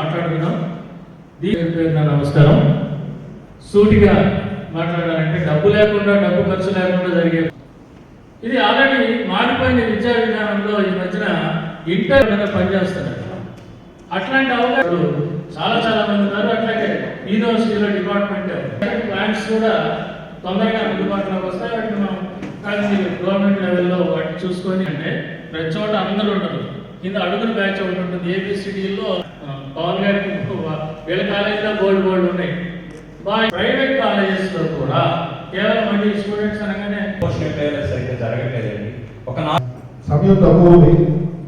మాట్లాడుతున్నాం. దీని నమస్కారం. సూటిగా మాట్లాడాలంటే డబ్బు లేకుండా, డబ్బు ఖర్చు లేకుండా జరిగే ఇది ఆల్రెడీ మారిపోయిన విద్యా విధానంలో ఈ మధ్యన ఇంటర్ పనిచేస్తున్నారు. అట్లాంటి అవకాశాలు చాలా మంది ఉన్నారు. అట్లాగే యూనివర్సిటీలో డిపార్ట్మెంట్ ప్లాన్స్ కూడా తొందరగా అందుబాటులోకి వస్తాయి. వాటిని మనం గవర్నమెంట్ లెవెల్లో వాటిని చూసుకొని అంటే ప్రతి చోట అందరూ ఉండరు. కింద అడుగుల బ్యాచ్ ఒకటి ఉంటుంది. ఏబిసిడిలో పవన్ గారికి వీళ్ళ కాలేజీలో గోల్డ్ ఉన్నాయి. ప్రైవేట్ కాలేజెస్లో కూడా కేవలం మంది స్టూడెంట్స్ అనగానే సరిగ్గా జరగట్లేదండి. ఒక సమయం తక్కువ ఉంది.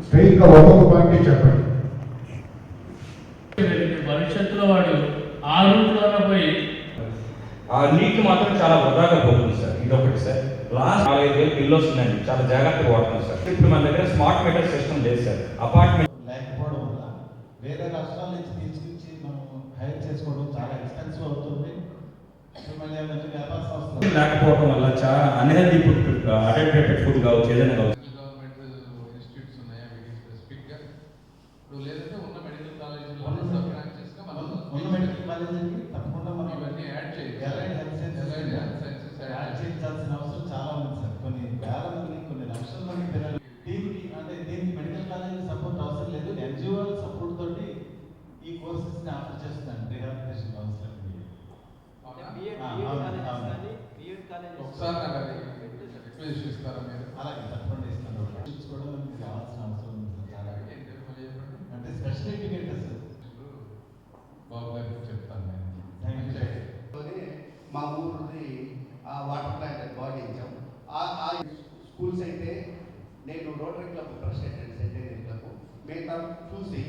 స్ట్రైట్గా ఒక్కొక్క పాయింట్ చెప్పండి. భవిష్యత్తులో వాడు ఆ రూట్లోనే పోయి ఆ నీట్ మాత్రం చాలా వృధాగా పోతుంది సార్. ఇదొకటి సార్. లాస్ట్ 4-5 బిల్లు వస్తుందండి. చాలా జాగ్రత్తగా వాడుతుంది సార్. ఇప్పుడు మన దగ్గర స్మార్ట్ మీటర్ సిస్టమ్ లేదు సార్. అపార్ట్మెంట్ లేకపోవడం వల్ల వేరే రాష్ట్రాల నుంచి తీసుకొచ్చి మనం హైర్ చేసుకోవడం చాలా ఎక్స్పెన్సివ్ అవుతుంది. వ్యాపార సంస్థలు లేకపోవడం వల్ల చాలా అన్హెల్దీ ఫుడ్, అడల్టరేటెడ్ ఫుడ్ కావచ్చు, ఏదైనా కావచ్చు. గవర్నమెంట్ ఇన్స్టిట్యూట్స్ ఉన్నాయా వీటికి స్పెసిఫిక్గా? ఇప్పుడు లేదంటే ఉన్న మెడికల్ కాలేజీలో సబ్ బ్రాంచెస్గా మనం ఉన్న మెడికల్ కాలేజీకి తప్పకుండా మనం ఇవన్నీ యాడ్ చేయాలి. అలైడ్ హెల్త్ సైన్సెస్ యాడ్ చేయించాల్సిన అవసరం చాలా ఉంది సార్. కొన్ని వేల మంది, కొన్ని లక్షల మంది పిల్లలు దీనికి మెడికల్ కాలేజీ సపోర్ట్ అవసరం లేదు. ఎన్జిఓ సపోర్ట్ తోటి ఈ కోర్సెస్ ని ఆఫర్ చేస్తున్నాను. రిహాబిలిటేషన్ కౌన్సిలర్ ఒకసారి నాకు అది రిక్వెస్ట్ ఇస్తారా మీరు? అలాగే తప్పకుండా ఇస్తాను. కూడా మనకి కావాల్సిన అవసరం ఉంది సార్. చాలా అంటే స్పెషల్ ఎడ్యుకేటర్స్ బాబు గారికి చెప్తాను నేను. మా ఊరిది వాటర్ ప్లాంట్ బాడీ ఇచ్చాం. ఆ స్కూల్స్ అయితే నేను రోటరీ క్లబ్ ప్రెసిడెంట్ సెంటేరియల్ క్లబ్ మిగతా చూసి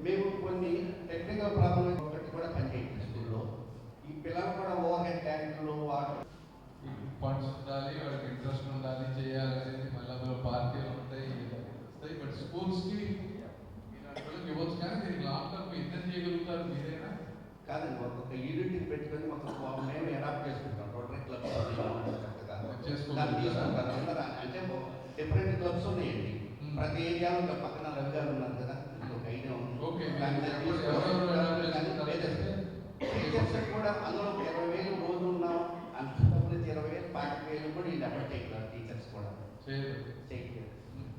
మేము కొన్ని టెక్నికల్ ప్రాబ్లమ్ ఒకటి కూడా పనిచేయండి స్కూల్లో. ఈ పిల్లలు కూడా ఓవర్ హెడ్ ట్యాంకులు వాటర్ ఫండ్స్ ఉండాలి, వాళ్ళకి ఇంట్రెస్ట్ ఉండాలి, చేయాలనేది మళ్ళీ అందులో పార్టీలు ఉంటాయి, వస్తాయి. బట్ స్కూల్స్కి ఇలాంటి వాళ్ళకి ఇవ్వచ్చు. కానీ దీనికి లాంగ్ టర్మ్ ఇద్దరు చేయగలుగుతారు మీరేనా? కాదండి, ఒక యూనిట్ పెట్టుకొని ఒక మేము అడాప్ట్ చేసుకుంటాం. రోటరీ క్లబ్స్ అంటే డిఫరెంట్ క్లబ్స్ ఉన్నాయండి. ప్రతి ఏరియాలో పక్కన రవిగారు ఉన్నారు కదా, ఒక ఐడియా ఉంది. టీచర్స్ కూడా అందులో 20,000 రోజు ఉన్నాం. అంతకుముందు 20,000 40,000 కూడా వీళ్ళు ఎఫర్ట్ చేయగలరు. టీచర్స్ కూడా చేయట్లేదు.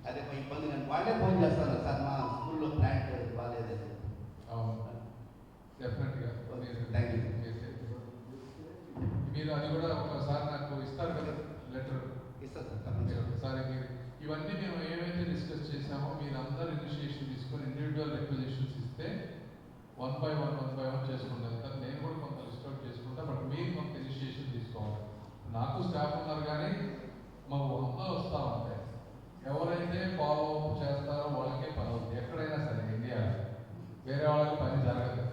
అదే ఇబ్బంది. కానీ వాళ్ళే ఫోన్ చేస్తారు, సార్ మా స్కూల్లో ప్లాంట్ బాగాలేదని. డెఫినెట్గా థ్యాంక్ యూ. మీరు అది కూడా ఒకసారి నాకు ఇస్తారు కదా లెటర్? ఇస్తారు సార్. ఒకసారి మీరు ఇవన్నీ మేము ఏమైతే డిస్కస్ చేసామో మీరు అందరూ ఇనిషియేషన్ తీసుకొని ఇండివిజువల్ రిక్వెజిషన్స్ ఇస్తే 1 by 1 చేసుకుంటాను. నేను కూడా కొంత లిస్ట్ అవుట్ చేసుకుంటా. బట్ మీరు కొంత ఇనిషియేషన్ తీసుకోవాలి. నాకు స్టాఫ్ ఉన్నారు, కానీ మాకు అందరూ వస్తూ ఉంటాయి. ఎవరైతే ఫాలో అప్ చేస్తారో వాళ్ళకే పని అవుతుంది. ఎక్కడైనా సరే ఇండియా వేరే వాళ్ళకి పని జరగదు.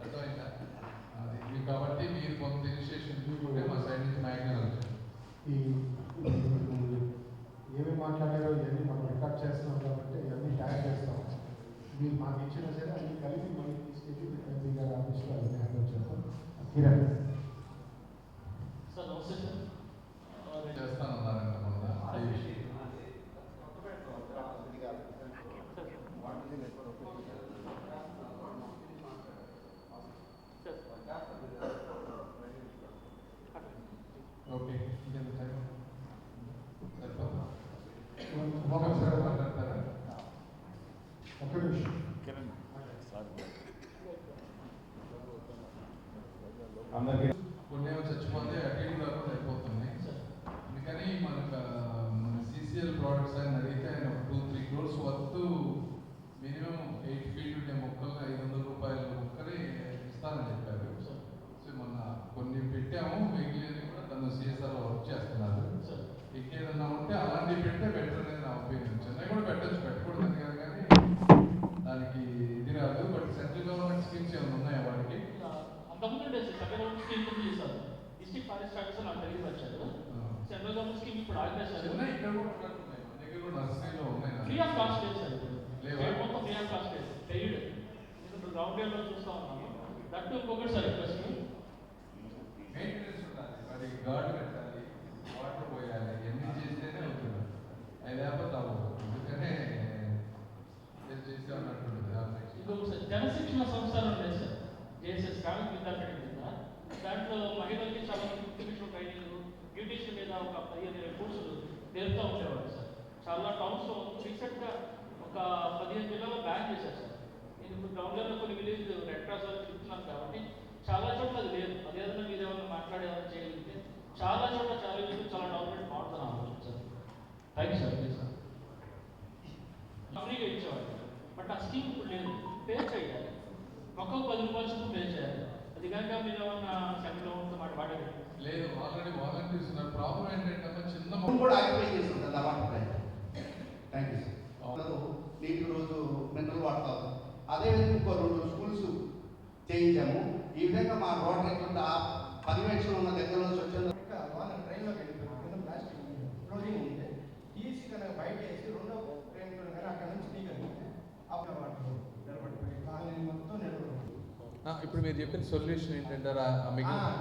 అర్థమైందా? అది కాబట్టి మీరు కొంత ఇనిషియేషన్ తీసుకుంటే మా సైడ్ నుంచి మ్యాగ్నల్ ఏమి మాట్లాడారో ఇవన్నీ మనం రికార్డ్ చేస్తున్నాం కాబట్టి ఇవన్నీ ట్యాగ్ చేస్తాం. మీరు మాకు ఇచ్చినా సరే అన్ని కలిపి మళ్ళీ తీసుకెళ్ళి ఎంపీ గారి ఆఫీస్లో అన్ని హ్యాండ్ చేస్తాం. కిరణ్ సార్ నమస్తే సార్. చేస్తానన్నారంట మొన్న. ఓకే, ఇంకెంత టైం సరిపోతా? మాట్లాడతారా? ఒక్క నిమిషం. అందరికీ కొన్ని చచ్చిపోతే అటు ఇటు కాకుండా అయిపోతున్నాయి. అందుకని మనకు మన CCL ప్రోడక్ట్స్ అని అడిగితే ఆయన 2-3 crores వర్త్ మినిమం 8 feet ఉండే మొక్కలు 500 రూపాయల మొక్కని ఇస్తానని చెప్పారు. సో మొన్న కొన్ని పెట్టాము, మిగిలినవి కూడా తను CSRలో వర్క్ చేస్తున్నారు. ఇంకేదన్నా ఉంటే అలాంటివి పెడితే బెటర్ అనేది నా ఒపీనియన్. చెన్నై కూడా పెట్టచ్చు, పెట్టకూడదని కాదు, కానీ దానికి ఇది రాదు. బట్ సెంట్రల్ గవర్నమెంట్ స్కీమ్స్ ఏమైనా ఉన్నాయా వాటికి? అంతకుముందు సెంట్రల్ గవర్నమెంట్ స్కీమ్ చేశారు. డిస్ట్రిక్ట్ ఫారెస్ట్ ఆఫీసర్ నాకు తెలియదు వచ్చారు. సెంట్రల్ గవర్నమెంట్ స్కీమ్ ఇప్పుడు ఆపేశారు. ఇక్కడ కూడా ఉన్నాయి, మన దగ్గర కూడా నర్సరీలో ఉన్నాయి. ఫ్రీ ఆఫ్ కాస్ట్ లేదు సార్. మొత్తం ఫ్రీ ఆఫ్ కాస్ట్ లేదు. పెయిడ్. నేను గ్రౌండ్ లెవెల్లో చూస్తా ఉన్నాను. దట్టు ఇంకొకటి సార్ రిక్వెస్ట్ మెయింటెనెన్స్ ఉండాలి, వాటికి గార్డు పెట్టాలి, వాటర్ పోయాలి, ఎన్ని చేస్తేనే అవుతుంది. అది లేకపోతే అవ్వదు. అందుకనే చేసే ఉన్నట్టు ఇంకొకటి సార్ జనశిక్షణ సంస్థలు ఉన్నాయి సార్, జేఎస్ఎస్ కాలేజ్ విద్యార్థి కింద. దాంట్లో మహిళలకి చాలా ఇంటిగ్రేషన్ ట్రైనింగ్, బ్యూటీషియన్ మీద ఒక 15 కోర్సులు నేర్పుతూ ఉండేవాడు సార్. చాలా టౌన్స్లో రీసెంట్గా ఒక 15 జిల్లాలో బ్యాన్ చేశారు సార్. నేను ఇప్పుడు టౌన్లో కొన్ని విలేజ్ రెడ్ క్రాస్ వాళ్ళు చెప్తున్నాను కాబట్టి చాలా చోట్ల అది లేదు. అదేవిధంగా మీరు ఏమైనా మాట్లాడేవాళ్ళు చేయగలిగితే చాలా చోట్ల చాలా విషయాలు చాలా డెవలప్మెంట్ మాట్లాడుతున్నాను sir. Thank you sir. Please sir. ఫ్రీగా ఇచ్చేవాళ్ళు, బట్ ఆ స్కీమ్ ఇప్పుడు లేదు. పే చేయాలి, ఒక్కొక్క 10 రూపాయలు చొప్పున పే చేయాలి. అది కనుక మీరు ఏమన్నా సెంట్రల్ గవర్నమెంట్ మాట్లాడారు లేదు, ఆల్రెడీ వాలంటీర్స్ ఉన్నారు. ప్రాబ్లం ఏంటంటే చిన్న మనం కూడా ఆక్యుపై చేసి ఉంటుంది ఆ water plant. Thank you sir. నీటి రోజు మినరల్ వాడతాము. అదేవిధంగా ఇంకో 2 స్కూల్స్ చేయించాము. ఈ విధంగా మా రోటరీ క్లబ్ ఆ 10 లక్షలు ఉన్న దగ్గర నుంచి వచ్చింది. వాళ్ళ ట్రైన్లోకి వెళ్ళిపోయింది, ప్లాస్టిక్ క్లోజింగ్ ఉంది, తీసి కనుక బయట వేసి రెండో ట్రైన్లో కానీ అక్కడ నుంచి తీయగలిగితే అప్పుడు వాటర్ నిలబడిపోయి కాలనీ మొత్తం నిలబడి. ఇప్పుడు మీరు చెప్పిన సొల్యూషన్ ఏంటంటారా?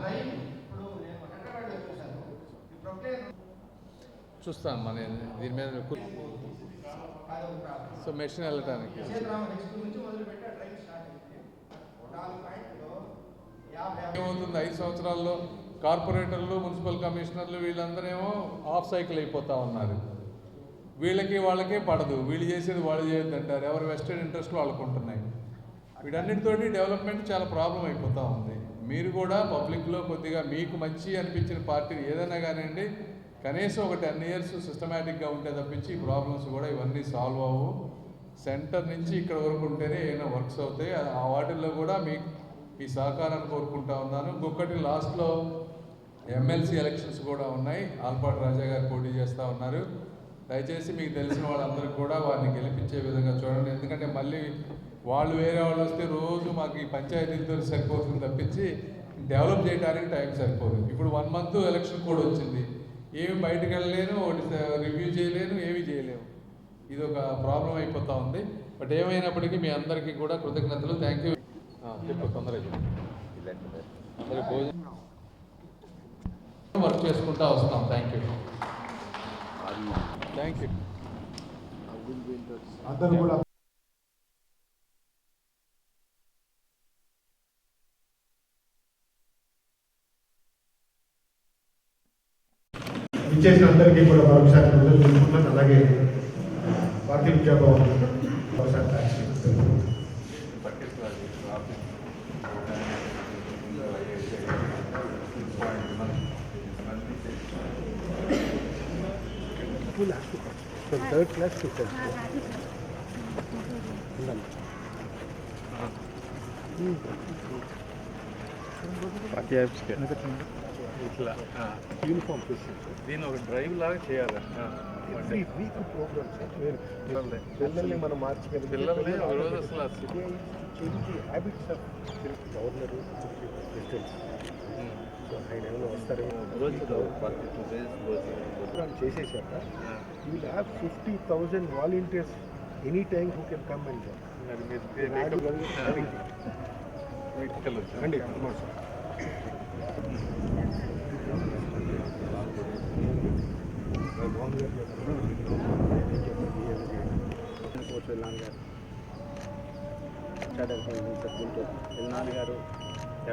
ట్రైన్ ఇప్పుడు నేను హైదరాబాద్లో చూశాను, ఈ ప్రొక్లేన్ చూస్తాను మన దీని మీద. సో మెషిన్ వెళ్ళటానికి నుంచి మొదలుపెట్టి ఆ ట్రైన్ స్టార్ట్ అయింది. 4 పాయింట్లో 50 ఏమవుతుంది, 5 సంవత్సరాల్లో కార్పొరేటర్లు, మున్సిపల్ కమిషనర్లు వీళ్ళందరేమో ఆఫ్ సైకిల్ అయిపోతూ ఉన్నారు. వాళ్ళకే పడదు, వీళ్ళు చేసేది వాళ్ళు చేయొద్దు అంటారు. ఎవరు వెస్టెడ్ ఇంట్రెస్ట్ వాళ్ళకు ఉంటున్నాయి. వీటన్నిటితోటి డెవలప్మెంట్ చాలా ప్రాబ్లం అయిపోతూ ఉంది. మీరు కూడా పబ్లిక్లో కొద్దిగా మీకు మంచి అనిపించిన పార్టీ ఏదైనా కానివ్వండి, కనీసం ఒక 10 years సిస్టమేటిక్గా ఉంటే తప్పించి ఈ ప్రాబ్లమ్స్ కూడా ఇవన్నీ సాల్వ్ అవ్వవు. సెంటర్ నుంచి ఇక్కడ వరకు ఉంటేనే ఏమైనా వర్క్స్ అవుతాయి. ఆ వాటిల్లో కూడా మీకు ఈ సహకారాన్ని కోరుకుంటా ఉన్నాను. ఇంకొకటి లాస్ట్లో ఎమ్మెల్సీ ఎలక్షన్స్ కూడా ఉన్నాయి. ఆల్పాటి రాజా గారు పోటీ చేస్తూ ఉన్నారు. దయచేసి మీకు తెలిసిన వాళ్ళందరికీ కూడా వారిని గెలిపించే విధంగా చూడండి. ఎందుకంటే మళ్ళీ వాళ్ళు వేరే వాళ్ళు వస్తే రోజు మాకు ఈ పంచాయతీలతో సరిపోతుంది తప్పించి డెవలప్ చేయడానికి టైం సరిపోదు. ఇప్పుడు 1 month ఎలక్షన్ కూడా వచ్చింది, ఏమి బయటకు వెళ్ళలేను, ఒకటి రివ్యూ చేయలేను, ఏమీ చేయలేము. ఇది ఒక ప్రాబ్లం అయిపోతూ ఉంది. బట్ ఏమైనప్పటికీ మీ అందరికీ కూడా కృతజ్ఞతలు. Thank you. చెప్పు తొందరగా. అందరూ భోజనం వర్క్ చేసుకుంటూ వస్తాం. Thank you. Thank you. అందరూ కూడా ఇచ్చేసిన అందరికీ కూడా మరొకసారి తెలుసుకుంటున్నాను. అలాగే పార్టీ విద్యాభవన్ ఒకసారి థ్యాంక్స్. థర్డ్ క్లాస్ ఇట్లా యూనిఫామ్ దీన్ని ఒక డ్రైవ్ లాగా చేయాలి. వీక్ ప్రోగ్రామ్స్ పిల్లల్ని మనం మార్చగలిగితే పిల్లల్ని ఒక రోజు అసలు హ్యాబిట్స్ ఆఫ్ గవర్నర్ ప్రెసిడెంట్స్ ఆయన ఏమైనా వస్తారేమో ప్రోగ్రామ్ చేసేసాక you will have 50,000 volunteers any time who can come and రండి.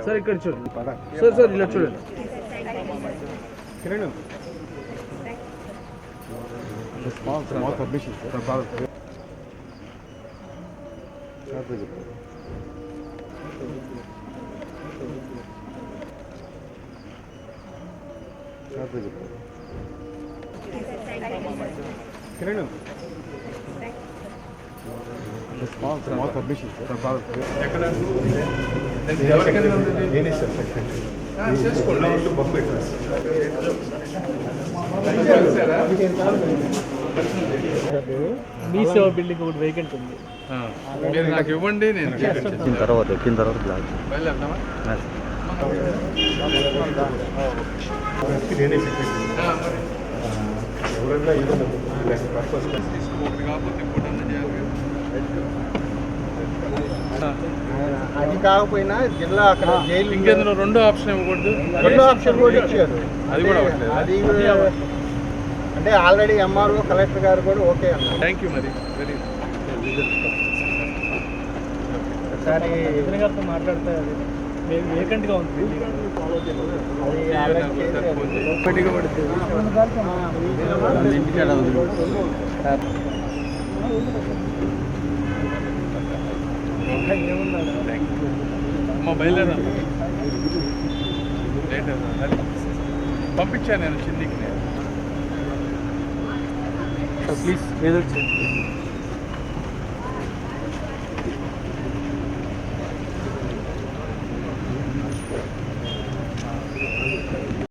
సార్ ఇక్కడ చూడండి సార్ ఇలా చూడండి. కిరణ్ స్మాల్ పబ్లిషింగ్ సార్ బాగా కిరణ్ స్మాల్ పబ్లిషింగ్ సార్ బాగా నేనే సార్ సెక్రటరీ బఫే మీ సేవ బిల్డింగ్ ఒకటి వేకెంట్ ఉంది. మీరు నాకు ఇవ్వండి, నేను ఎక్కిన తర్వాత బ్లాక్ బయలుదేరుతామా? నేనే సెక్రటరీ. ఎవరన్నా ఏదైనా పర్పస్ ఒకటి కాకపోతే ఇంకోటి అన్న చేయాలి. అది కాకపోయినా జిల్లా అక్కడ జైలు ఇంకేందులో రెండో ఆప్షన్ ఇవ్వకూడదు. రెండో ఆప్షన్ కూడా ఇచ్చారు. అది కూడా అవ్వట్లేదు. అది అంటే ఆల్రెడీ ఎంఆర్ఓ కలెక్టర్ గారు కూడా ఓకే అన్నారు. Thank you. మరి వెరీ ఒకసారి ఎదురు గారితో మాట్లాడితే అది మేము వేకెంట్గా ఉంది అది బయలుదేరా పంపించాను నేను చిన్నికి ప్లీజ్ ఏదో